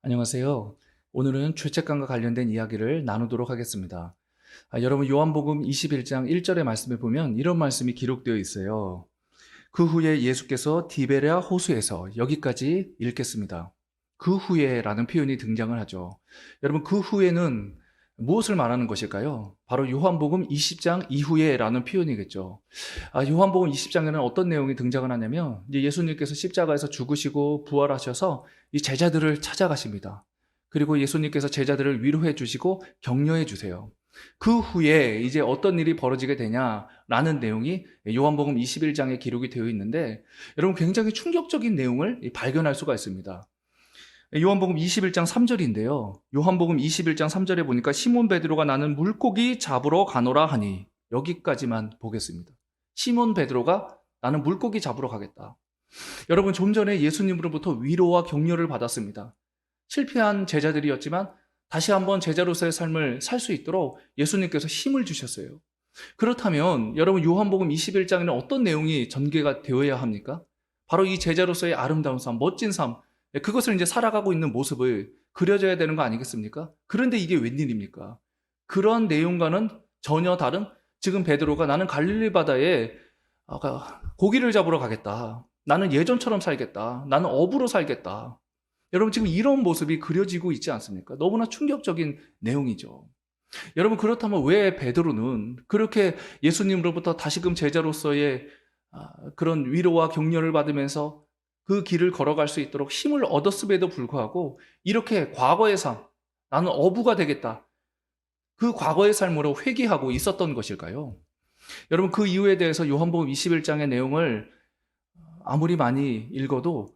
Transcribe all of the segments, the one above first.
안녕하세요. 오늘은 죄책감과 관련된 이야기를 나누도록 하겠습니다. 여러분 요한복음 21장 1절의 말씀에 보면 이런 말씀이 기록되어 있어요. 그 후에 예수께서 디베랴 호수에서 여기까지 읽겠습니다. 그 후에라는 표현이 등장을 하죠. 여러분 그 후에는 무엇을 말하는 것일까요? 바로 요한복음 20장 이후에라는 표현이겠죠. 요한복음 20장에는 어떤 내용이 등장을 하냐면 이제 예수님께서 십자가에서 죽으시고 부활하셔서 이 제자들을 찾아가십니다. 그리고 예수님께서 제자들을 위로해 주시고 격려해 주세요. 그 후에 이제 어떤 일이 벌어지게 되냐라는 내용이 요한복음 21장에 기록이 되어 있는데 여러분 굉장히 충격적인 내용을 발견할 수가 있습니다. 요한복음 21장 3절인데요. 요한복음 21장 3절에 보니까 시몬 베드로가 나는 물고기 잡으러 가노라 하니 여기까지만 보겠습니다. 시몬 베드로가 나는 물고기 잡으러 가겠다. 여러분 좀 전에 예수님으로부터 위로와 격려를 받았습니다. 실패한 제자들이었지만 다시 한번 제자로서의 삶을 살 수 있도록 예수님께서 힘을 주셨어요. 그렇다면 여러분 요한복음 21장에는 어떤 내용이 전개가 되어야 합니까? 바로 이 제자로서의 아름다운 삶, 멋진 삶, 그것을 이제 살아가고 있는 모습을 그려져야 되는 거 아니겠습니까? 그런데 이게 웬일입니까? 그런 내용과는 전혀 다른 지금 베드로가 나는 갈릴리 바다에 고기를 잡으러 가겠다. 나는 예전처럼 살겠다. 나는 어부로 살겠다. 여러분 지금 이런 모습이 그려지고 있지 않습니까? 너무나 충격적인 내용이죠. 여러분 그렇다면 왜 베드로는 그렇게 예수님으로부터 다시금 제자로서의 그런 위로와 격려를 받으면서 그 길을 걸어갈 수 있도록 힘을 얻었음에도 불구하고 이렇게 과거의 삶, 나는 어부가 되겠다. 그 과거의 삶으로 회귀하고 있었던 것일까요? 여러분 그 이유에 대해서 요한복음 21장의 내용을 아무리 많이 읽어도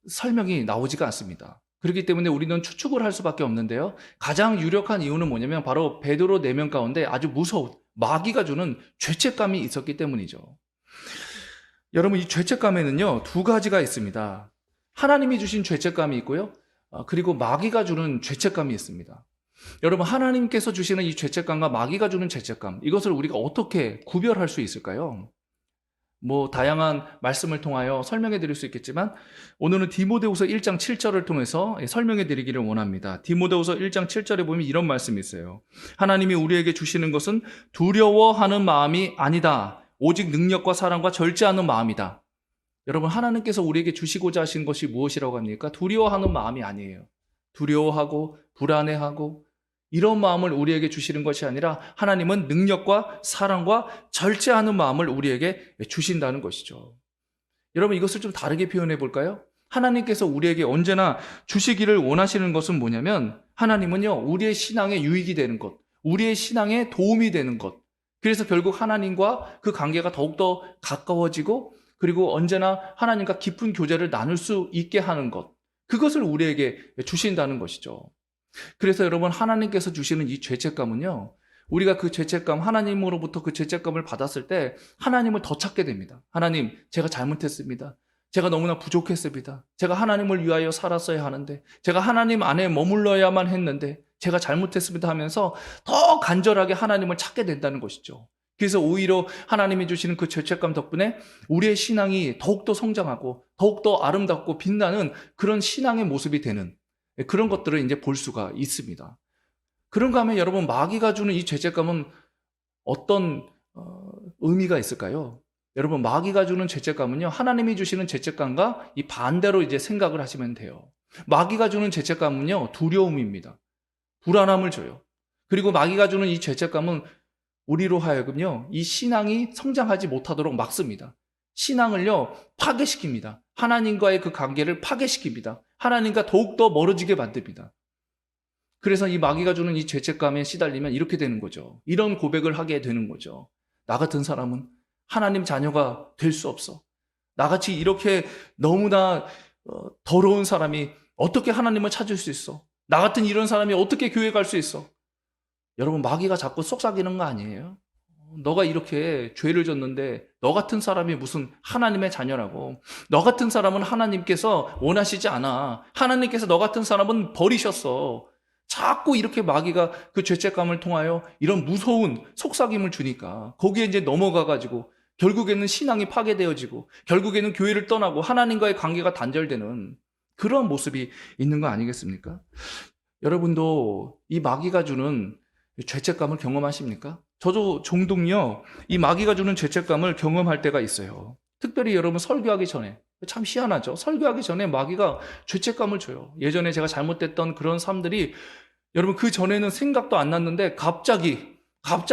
설명이 나오지가 않습니다. 그렇기 때문에 우리는 추측을 할 수밖에 없는데요. 가장 유력한 이유는 뭐냐면 바로 베드로 4명 가운데 아주 무서운 마귀가 주는 죄책감이 있었기 때문이죠. 여러분 이 죄책감에는요 2가지가 있습니다. 하나님이 주신 죄책감이 있고요. 그리고 마귀가 주는 죄책감이 있습니다. 여러분 하나님께서 주시는 이 죄책감과 마귀가 주는 죄책감, 이것을 우리가 어떻게 구별할 수 있을까요? 다양한 말씀을 통하여 설명해 드릴 수 있겠지만 오늘은 디모데후서 1장 7절을 통해서 설명해 드리기를 원합니다. 디모데후서 1장 7절에 보면 이런 말씀이 있어요. 하나님이 우리에게 주시는 것은 두려워하는 마음이 아니다. 오직 능력과 사랑과 절제하는 마음이다. 여러분 하나님께서 우리에게 주시고자 하신 것이 무엇이라고 합니까? 두려워하는 마음이 아니에요. 두려워하고 불안해하고 이런 마음을 우리에게 주시는 것이 아니라 하나님은 능력과 사랑과 절제하는 마음을 우리에게 주신다는 것이죠. 여러분 이것을 좀 다르게 표현해 볼까요? 하나님께서 우리에게 언제나 주시기를 원하시는 것은 뭐냐면 하나님은요 우리의 신앙에 유익이 되는 것, 우리의 신앙에 도움이 되는 것, 그래서 결국 하나님과 그 관계가 더욱더 가까워지고 그리고 언제나 하나님과 깊은 교제를 나눌 수 있게 하는 것, 그것을 우리에게 주신다는 것이죠. 그래서 여러분 하나님께서 주시는 이 죄책감은요 우리가 그 죄책감, 하나님으로부터 그 죄책감을 받았을 때 하나님을 더 찾게 됩니다. 하나님 제가 잘못했습니다. 제가 너무나 부족했습니다. 제가 하나님을 위하여 살았어야 하는데, 제가 하나님 안에 머물러야만 했는데 제가 잘못했습니다 하면서 더 간절하게 하나님을 찾게 된다는 것이죠. 그래서 오히려 하나님이 주시는 그 죄책감 덕분에 우리의 신앙이 더욱더 성장하고 더욱더 아름답고 빛나는 그런 신앙의 모습이 되는 그런 것들을 이제 볼 수가 있습니다. 그런가 하면 여러분 마귀가 주는 이 죄책감은 어떤 의미가 있을까요? 여러분 마귀가 주는 죄책감은요 하나님이 주시는 죄책감과 이 반대로 이제 생각을 하시면 돼요. 마귀가 주는 죄책감은요 두려움입니다. 불안함을 줘요. 그리고 마귀가 주는 이 죄책감은 우리로 하여금요 이 신앙이 성장하지 못하도록 막습니다. 신앙을요 파괴시킵니다. 하나님과의 그 관계를 파괴시킵니다. 하나님과 더욱더 멀어지게 만듭니다. 그래서 이 마귀가 주는 이 죄책감에 시달리면 이렇게 되는 거죠. 이런 고백을 하게 되는 거죠. 나 같은 사람은 하나님 자녀가 될 수 없어. 나같이 이렇게 너무나 더러운 사람이 어떻게 하나님을 찾을 수 있어? 나 같은 이런 사람이 어떻게 교회 갈 수 있어? 여러분 마귀가 자꾸 속삭이는 거 아니에요? 너가 이렇게 죄를 졌는데 너 같은 사람이 무슨 하나님의 자녀라고. 너 같은 사람은 하나님께서 원하시지 않아. 하나님께서 너 같은 사람은 버리셨어. 자꾸 이렇게 마귀가 그 죄책감을 통하여 이런 무서운 속삭임을 주니까 거기에 이제 넘어가가지고 결국에는 신앙이 파괴되어지고 결국에는 교회를 떠나고 하나님과의 관계가 단절되는 그런 모습이 있는 거 아니겠습니까? 여러분도 이 마귀가 주는 죄책감을 경험하십니까? 저도 종종요, 이 마귀가 주는 죄책감을 경험할 때가 있어요. 특별히 여러분 설교하기 전에, 참 희한하죠? 설교하기 전에 마귀가 죄책감을 줘요. 예전에 제가 잘못됐던 그런 삶들이 여러분 그 전에는 생각도 안 났는데 갑자기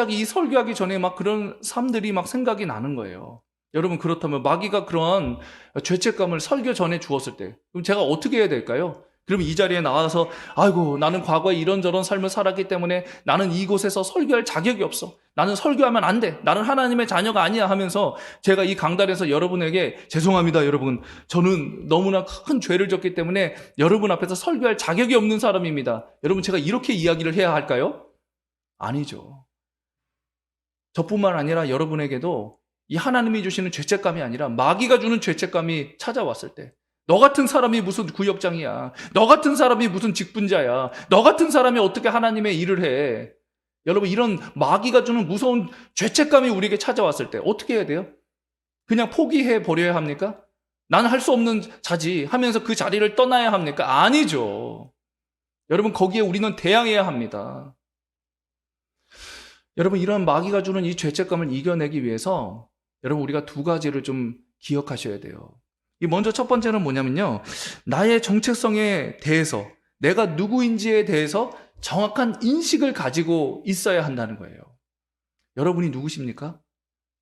이 설교하기 전에 막 그런 삶들이 막 생각이 나는 거예요. 여러분 그렇다면 마귀가 그런 죄책감을 설교 전에 주었을 때 그럼 제가 어떻게 해야 될까요? 그럼 이 자리에 나와서 아이고 나는 과거에 이런저런 삶을 살았기 때문에 나는 이곳에서 설교할 자격이 없어. 나는 설교하면 안 돼. 나는 하나님의 자녀가 아니야 하면서 제가 이 강단에서 여러분에게 죄송합니다 여러분. 저는 너무나 큰 죄를 졌기 때문에 여러분 앞에서 설교할 자격이 없는 사람입니다. 여러분 제가 이렇게 이야기를 해야 할까요? 아니죠. 저뿐만 아니라 여러분에게도 이 하나님이 주시는 죄책감이 아니라 마귀가 주는 죄책감이 찾아왔을 때 너 같은 사람이 무슨 구역장이야. 너 같은 사람이 무슨 직분자야. 너 같은 사람이 어떻게 하나님의 일을 해. 여러분 이런 마귀가 주는 무서운 죄책감이 우리에게 찾아왔을 때 어떻게 해야 돼요? 그냥 포기해 버려야 합니까? 나는 할 수 없는 자지 하면서 그 자리를 떠나야 합니까? 아니죠. 여러분 거기에 우리는 대항해야 합니다. 여러분 이런 마귀가 주는 이 죄책감을 이겨내기 위해서 여러분 우리가 두 가지를 좀 기억하셔야 돼요. 먼저 첫 번째는 뭐냐면요. 나의 정체성에 대해서 내가 누구인지에 대해서 정확한 인식을 가지고 있어야 한다는 거예요. 여러분이 누구십니까?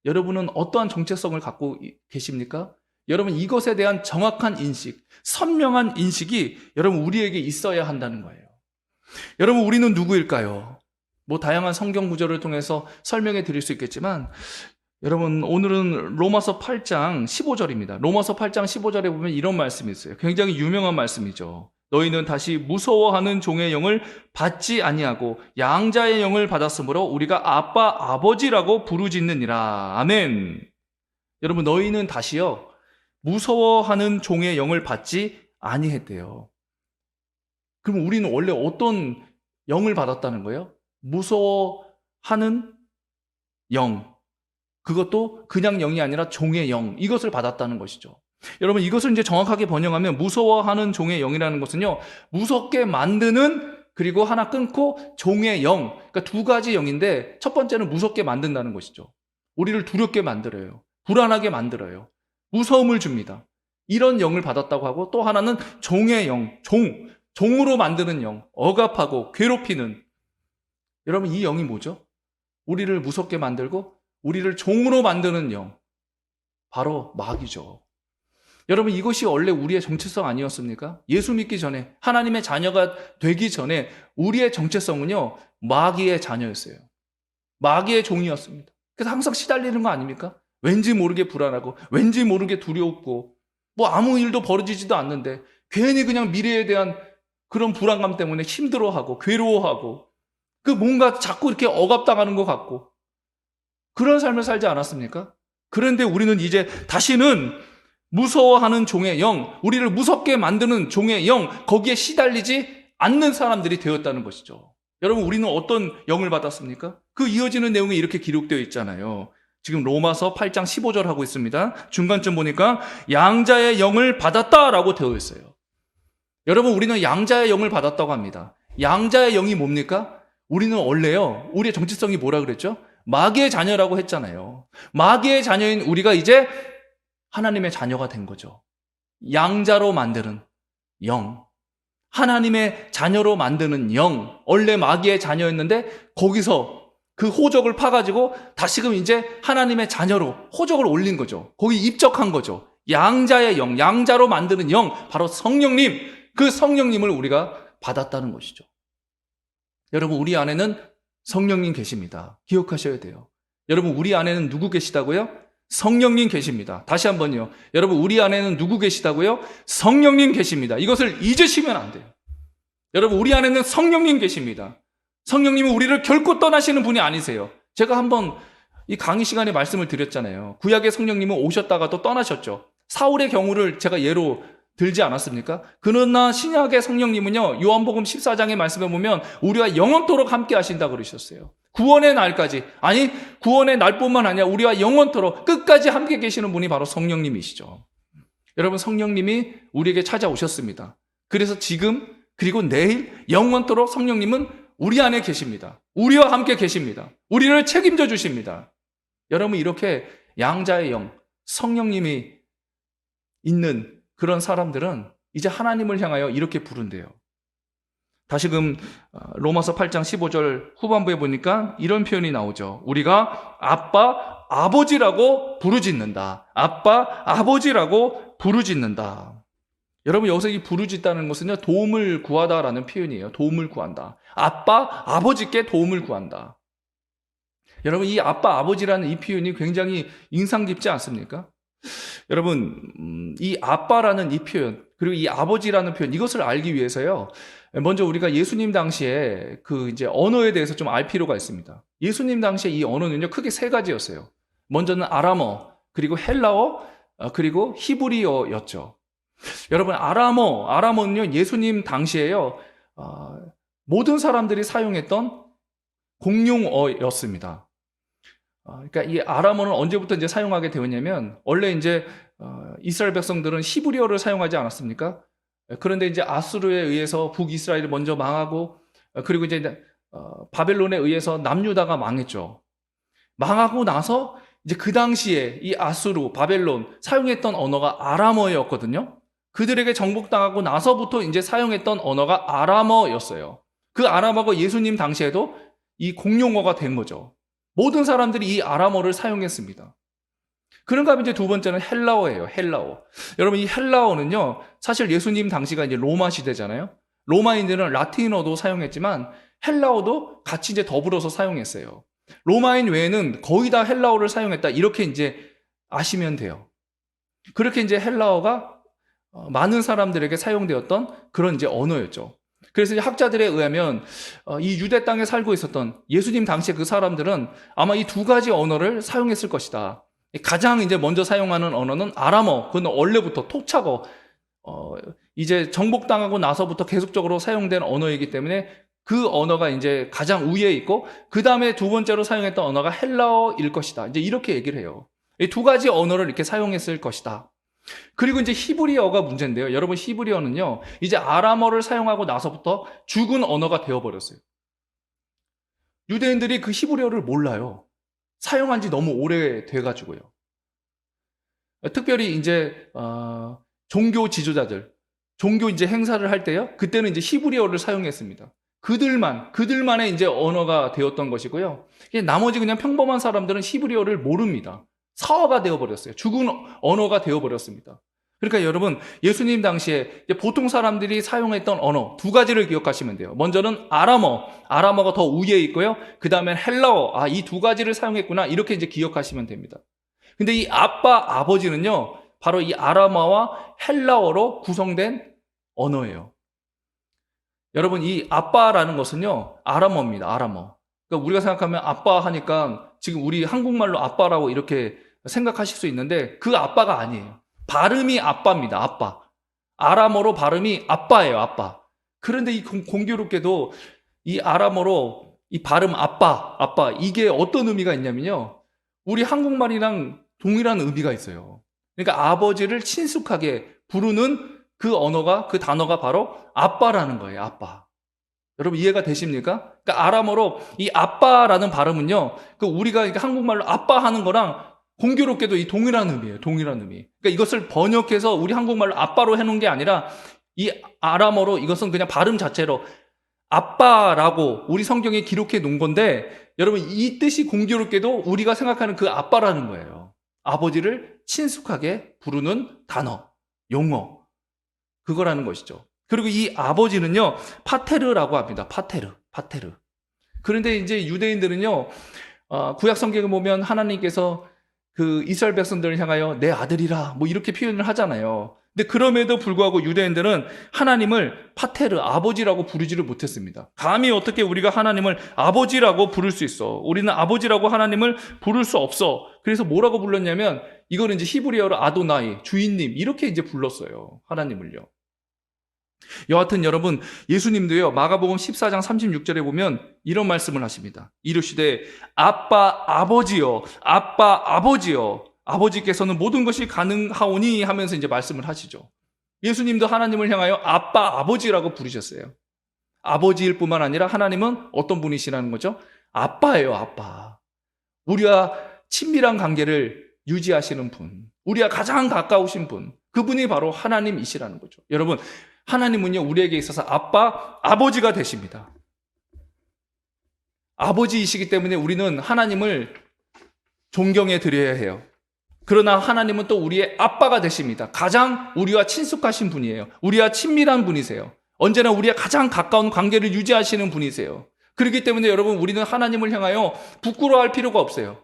여러분은 어떠한 정체성을 갖고 계십니까? 여러분 이것에 대한 정확한 인식, 선명한 인식이 여러분 우리에게 있어야 한다는 거예요. 여러분 우리는 누구일까요? 다양한 성경 구절을 통해서 설명해 드릴 수 있겠지만 여러분 오늘은 로마서 8장 15절입니다. 로마서 8장 15절에 보면 이런 말씀이 있어요. 굉장히 유명한 말씀이죠. 너희는 다시 무서워하는 종의 영을 받지 아니하고 양자의 영을 받았으므로 우리가 아빠 아버지라고 부르짖느니라. 아멘. 여러분 너희는 다시요 무서워하는 종의 영을 받지 아니했대요. 그럼 우리는 원래 어떤 영을 받았다는 거예요? 무서워하는 영. 그것도 그냥 영이 아니라 종의 영, 이것을 받았다는 것이죠. 여러분 이것을 이제 정확하게 번역하면 무서워하는 종의 영이라는 것은요, 무섭게 만드는 그리고 하나 끊고 종의 영, 그러니까 두 가지 영인데 첫 번째는 무섭게 만든다는 것이죠. 우리를 두렵게 만들어요. 불안하게 만들어요. 무서움을 줍니다. 이런 영을 받았다고 하고 또 하나는 종의 영, 종으로 만드는 영, 억압하고 괴롭히는. 여러분 이 영이 뭐죠? 우리를 무섭게 만들고 우리를 종으로 만드는 영, 바로 마귀죠. 여러분 이것이 원래 우리의 정체성 아니었습니까? 예수 믿기 전에, 하나님의 자녀가 되기 전에 우리의 정체성은요 마귀의 자녀였어요. 마귀의 종이었습니다. 그래서 항상 시달리는 거 아닙니까? 왠지 모르게 불안하고 왠지 모르게 두렵고 아무 일도 벌어지지도 않는데 괜히 그냥 미래에 대한 그런 불안감 때문에 힘들어하고 괴로워하고 뭔가 자꾸 이렇게 억압당하는 것 같고 그런 삶을 살지 않았습니까? 그런데 우리는 이제 다시는 무서워하는 종의 영, 우리를 무섭게 만드는 종의 영, 거기에 시달리지 않는 사람들이 되었다는 것이죠. 여러분 우리는 어떤 영을 받았습니까? 그 이어지는 내용이 이렇게 기록되어 있잖아요. 지금 로마서 8장 15절 하고 있습니다. 중간쯤 보니까 양자의 영을 받았다라고 되어 있어요. 여러분 우리는 양자의 영을 받았다고 합니다. 양자의 영이 뭡니까? 우리는 원래요, 우리의 정체성이 뭐라 그랬죠? 마귀의 자녀라고 했잖아요. 마귀의 자녀인 우리가 이제 하나님의 자녀가 된 거죠. 양자로 만드는 영, 하나님의 자녀로 만드는 영, 원래 마귀의 자녀였는데 거기서 그 호적을 파가지고 다시금 이제 하나님의 자녀로 호적을 올린 거죠. 거기 입적한 거죠. 양자의 영, 양자로 만드는 영, 바로 성령님, 그 성령님을 우리가 받았다는 것이죠. 여러분 우리 안에는 성령님 계십니다. 기억하셔야 돼요. 여러분 우리 안에는 누구 계시다고요? 성령님 계십니다. 다시 한번요. 여러분 우리 안에는 누구 계시다고요? 성령님 계십니다. 이것을 잊으시면 안 돼요. 여러분 우리 안에는 성령님 계십니다. 성령님은 우리를 결코 떠나시는 분이 아니세요. 제가 한번 이 강의 시간에 말씀을 드렸잖아요. 구약의 성령님은 오셨다가 또 떠나셨죠. 사울의 경우를 제가 예로 들지 않았습니까? 그러나 신약의 성령님은요, 요한복음 14장의 말씀에 보면 우리와 영원토록 함께 하신다 그러셨어요. 구원의 날까지, 아니 구원의 날뿐만 아니라 우리와 영원토록 끝까지 함께 계시는 분이 바로 성령님이시죠. 여러분, 성령님이 우리에게 찾아오셨습니다. 그래서 지금 그리고 내일 영원토록 성령님은 우리 안에 계십니다. 우리와 함께 계십니다. 우리를 책임져 주십니다. 여러분, 이렇게 양자의 영, 성령님이 있는 그런 사람들은 이제 하나님을 향하여 이렇게 부른대요. 다시금 로마서 8장 15절 후반부에 보니까 이런 표현이 나오죠. 우리가 아빠, 아버지라고 부르짖는다. 아빠, 아버지라고 부르짖는다. 여러분, 여기서 이 부르짖다는 것은요, 도움을 구하다라는 표현이에요. 도움을 구한다. 아빠, 아버지께 도움을 구한다. 여러분, 이 아빠, 아버지라는 이 표현이 굉장히 인상 깊지 않습니까? 여러분, 이 아빠라는 이 표현, 그리고 이 아버지라는 표현, 이것을 알기 위해서요, 먼저 우리가 예수님 당시에 그 이제 언어에 대해서 좀 알 필요가 있습니다. 예수님 당시에 이 언어는요, 크게 세 가지였어요. 먼저는 아람어, 그리고 헬라어, 그리고 히브리어였죠. 여러분, 아람어는요, 예수님 당시에요, 모든 사람들이 사용했던 공용어였습니다. 그러니까 이 아람어는 언제부터 이제 사용하게 되었냐면, 원래 이제 이스라엘 백성들은 히브리어를 사용하지 않았습니까? 그런데 이제 아수르에 의해서 북이스라엘이 먼저 망하고, 그리고 이제 바벨론에 의해서 남유다가 망했죠. 망하고 나서 이제 그 당시에 이 아수르, 바벨론 사용했던 언어가 아람어였거든요. 그들에게 정복당하고 나서부터 이제 사용했던 언어가 아람어였어요. 그 아람어가 예수님 당시에도 이 공용어가 된 거죠. 모든 사람들이 이 아람어를 사용했습니다. 그런가 하면 이제 두 번째는 헬라어예요. 헬라어. 여러분, 이 헬라어는요, 사실 예수님 당시가 이제 로마 시대잖아요. 로마인들은 라틴어도 사용했지만 헬라어도 같이 이제 더불어서 사용했어요. 로마인 외에는 거의 다 헬라어를 사용했다. 이렇게 이제 아시면 돼요. 그렇게 이제 헬라어가 많은 사람들에게 사용되었던 그런 이제 언어였죠. 그래서 이제 학자들에 의하면 이 유대 땅에 살고 있었던 예수님 당시에 그 사람들은 아마 이 두 가지 언어를 사용했을 것이다. 가장 이제 먼저 사용하는 언어는 아람어, 그건 원래부터 토착어, 이제 정복당하고 나서부터 계속적으로 사용된 언어이기 때문에 그 언어가 이제 가장 위에 있고, 그 다음에 두 번째로 사용했던 언어가 헬라어일 것이다. 이제 이렇게 얘기를 해요. 이 두 가지 언어를 이렇게 사용했을 것이다. 그리고 이제 히브리어가 문제인데요. 여러분, 히브리어는요, 이제 아람어를 사용하고 나서부터 죽은 언어가 되어버렸어요. 유대인들이 그 히브리어를 몰라요. 사용한 지 너무 오래돼가지고요. 특별히 이제, 종교 지도자들, 종교 이제 행사를 할 때요, 그때는 이제 히브리어를 사용했습니다. 그들만의 이제 언어가 되었던 것이고요. 나머지 그냥 평범한 사람들은 히브리어를 모릅니다. 사어가 되어버렸어요. 죽은 언어가 되어버렸습니다. 그러니까 여러분, 예수님 당시에 보통 사람들이 사용했던 언어 두 가지를 기억하시면 돼요. 먼저는 아람어가 더 위에 있고요. 그 다음엔 헬라어, 이 두 가지를 사용했구나. 이렇게 이제 기억하시면 됩니다. 근데 이 아빠, 아버지는요, 바로 이 아람어와 헬라어로 구성된 언어예요. 여러분, 이 아빠라는 것은요, 아람어입니다. 아람어. 그러니까 우리가 생각하면 아빠 하니까 지금 우리 한국말로 아빠라고 이렇게 생각하실 수 있는데, 그 아빠가 아니에요. 발음이 아빠입니다. 아빠. 아람어로 발음이 아빠예요. 아빠. 그런데 이 공교롭게도 이 아람어로 이 발음 아빠, 이게 어떤 의미가 있냐면요, 우리 한국말이랑 동일한 의미가 있어요. 그러니까 아버지를 친숙하게 부르는 그 언어가, 그 단어가 바로 아빠라는 거예요. 아빠. 여러분, 이해가 되십니까? 그러니까 아람어로 이 아빠라는 발음은요, 그 우리가 한국말로 아빠 하는 거랑 공교롭게도 이 동일한 의미예요. 동일한 의미. 그러니까 이것을 번역해서 우리 한국말로 아빠로 해놓은 게 아니라 이 아람어로 이것은 그냥 발음 자체로 아빠라고 우리 성경에 기록해 놓은 건데, 여러분, 이 뜻이 공교롭게도 우리가 생각하는 그 아빠라는 거예요. 아버지를 친숙하게 부르는 단어, 용어, 그거라는 것이죠. 그리고 이 아버지는요, 파테르라고 합니다. 파테르. 그런데 이제 유대인들은요, 구약 성경에 보면 하나님께서 그 이스라엘 백성들을 향하여 내 아들이라 뭐 이렇게 표현을 하잖아요. 근데 그럼에도 불구하고 유대인들은 하나님을 파테르, 아버지라고 부르지를 못했습니다. 감히 어떻게 우리가 하나님을 아버지라고 부를 수 있어? 우리는 아버지라고 하나님을 부를 수 없어. 그래서 뭐라고 불렀냐면, 이거는 이제 히브리어로 아도나이, 주인님, 이렇게 이제 불렀어요. 하나님을요. 여하튼 여러분, 예수님도요, 마가복음 14장 36절에 보면 이런 말씀을 하십니다. 이르시되 아빠 아버지여, 아빠 아버지여. 아버지께서는 모든 것이 가능하오니 하면서 이제 말씀을 하시죠. 예수님도 하나님을 향하여 아빠, 아버지라고 부르셨어요. 아버지일 뿐만 아니라 하나님은 어떤 분이시라는 거죠? 아빠예요, 아빠. 우리와 친밀한 관계를 유지하시는 분, 우리와 가장 가까우신 분, 그분이 바로 하나님이시라는 거죠. 여러분, 하나님은요, 우리에게 있어서 아빠, 아버지가 되십니다. 아버지이시기 때문에 우리는 하나님을 존경해 드려야 해요. 그러나 하나님은 또 우리의 아빠가 되십니다. 가장 우리와 친숙하신 분이에요. 우리와 친밀한 분이세요. 언제나 우리와 가장 가까운 관계를 유지하시는 분이세요. 그렇기 때문에 여러분, 우리는 하나님을 향하여 부끄러워할 필요가 없어요.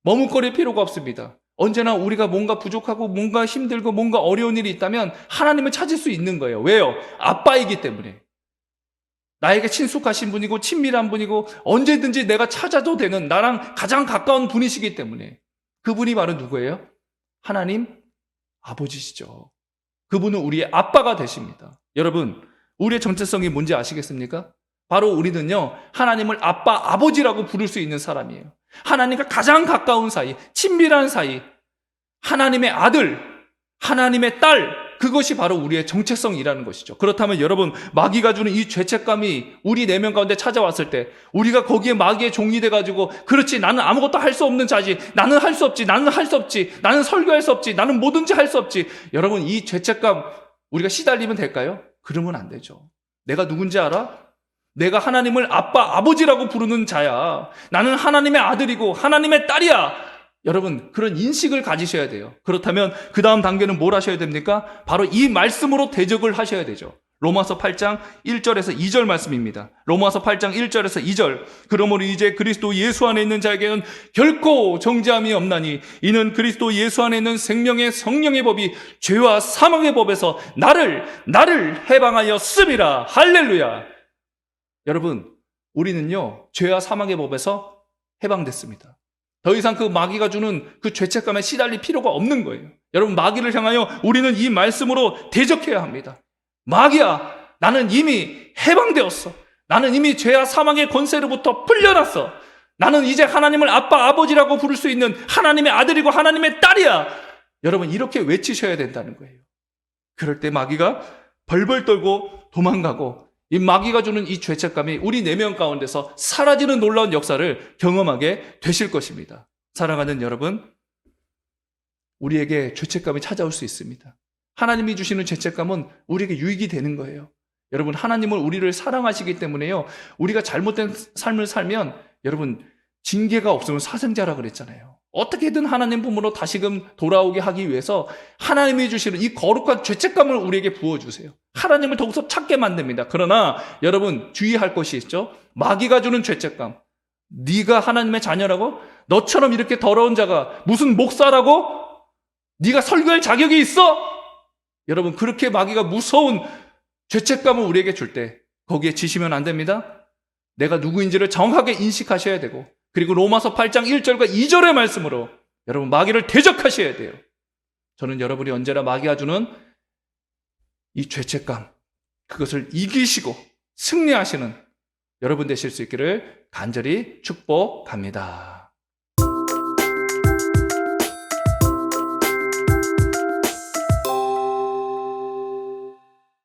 머뭇거릴 필요가 없습니다. 언제나 우리가 뭔가 부족하고 뭔가 힘들고 뭔가 어려운 일이 있다면 하나님을 찾을 수 있는 거예요. 왜요? 아빠이기 때문에. 나에게 친숙하신 분이고 친밀한 분이고 언제든지 내가 찾아도 되는 나랑 가장 가까운 분이시기 때문에. 그분이 바로 누구예요? 하나님 아버지시죠. 그분은 우리의 아빠가 되십니다. 여러분, 우리의 정체성이 뭔지 아시겠습니까? 바로 우리는요, 하나님을 아빠, 아버지라고 부를 수 있는 사람이에요. 하나님과 가장 가까운 사이, 친밀한 사이, 하나님의 아들, 하나님의 딸, 그것이 바로 우리의 정체성이라는 것이죠. 그렇다면 여러분, 마귀가 주는 이 죄책감이 우리 내면 가운데 찾아왔을 때 우리가 거기에 마귀의 종이 돼가지고 그렇지, 나는 아무것도 할 수 없는 자지, 나는 할 수 없지, 나는 할 수 없지, 나는 설교할 수 없지, 나는 뭐든지 할 수 없지. 여러분, 이 죄책감 우리가 시달리면 될까요? 그러면 안 되죠. 내가 누군지 알아? 내가 하나님을 아빠, 아버지라고 부르는 자야. 나는 하나님의 아들이고 하나님의 딸이야. 여러분, 그런 인식을 가지셔야 돼요. 그렇다면 그 다음 단계는 뭘 하셔야 됩니까? 바로 이 말씀으로 대적을 하셔야 되죠. 로마서 8장 1절에서 2절 말씀입니다. 로마서 8장 1절에서 2절. 그러므로 이제 그리스도 예수 안에 있는 자에게는 결코 정죄함이 없나니 이는 그리스도 예수 안에 있는 생명의 성령의 법이 죄와 사망의 법에서 나를 해방하였음이라. 할렐루야. 여러분, 우리는요, 죄와 사망의 법에서 해방됐습니다. 더 이상 그 마귀가 주는 그 죄책감에 시달릴 필요가 없는 거예요. 여러분, 마귀를 향하여 우리는 이 말씀으로 대적해야 합니다. 마귀야, 나는 이미 해방되었어. 나는 이미 죄와 사망의 권세로부터 풀려났어. 나는 이제 하나님을 아빠, 아버지라고 부를 수 있는 하나님의 아들이고 하나님의 딸이야. 여러분, 이렇게 외치셔야 된다는 거예요. 그럴 때 마귀가 벌벌 떨고 도망가고, 이 마귀가 주는 이 죄책감이 우리 내면 가운데서 사라지는 놀라운 역사를 경험하게 되실 것입니다. 사랑하는 여러분, 우리에게 죄책감이 찾아올 수 있습니다. 하나님이 주시는 죄책감은 우리에게 유익이 되는 거예요. 여러분, 하나님은 우리를 사랑하시기 때문에요, 우리가 잘못된 삶을 살면 여러분, 징계가 없으면 사생자라 그랬잖아요. 어떻게든 하나님 품으로 다시금 돌아오게 하기 위해서 하나님이 주시는 이 거룩한 죄책감을 우리에게 부어주세요. 하나님을 더욱더 찾게 만듭니다. 그러나 여러분, 주의할 것이 있죠. 마귀가 주는 죄책감. 네가 하나님의 자녀라고? 너처럼 이렇게 더러운 자가 무슨 목사라고? 네가 설교할 자격이 있어? 여러분, 그렇게 마귀가 무서운 죄책감을 우리에게 줄 때 거기에 지시면 안 됩니다. 내가 누구인지를 정확하게 인식하셔야 되고, 그리고 로마서 8장 1절과 2절의 말씀으로 여러분, 마귀를 대적하셔야 돼요. 저는 여러분이 언제나 마귀가 주는 이 죄책감, 그것을 이기시고 승리하시는 여러분 되실 수 있기를 간절히 축복합니다.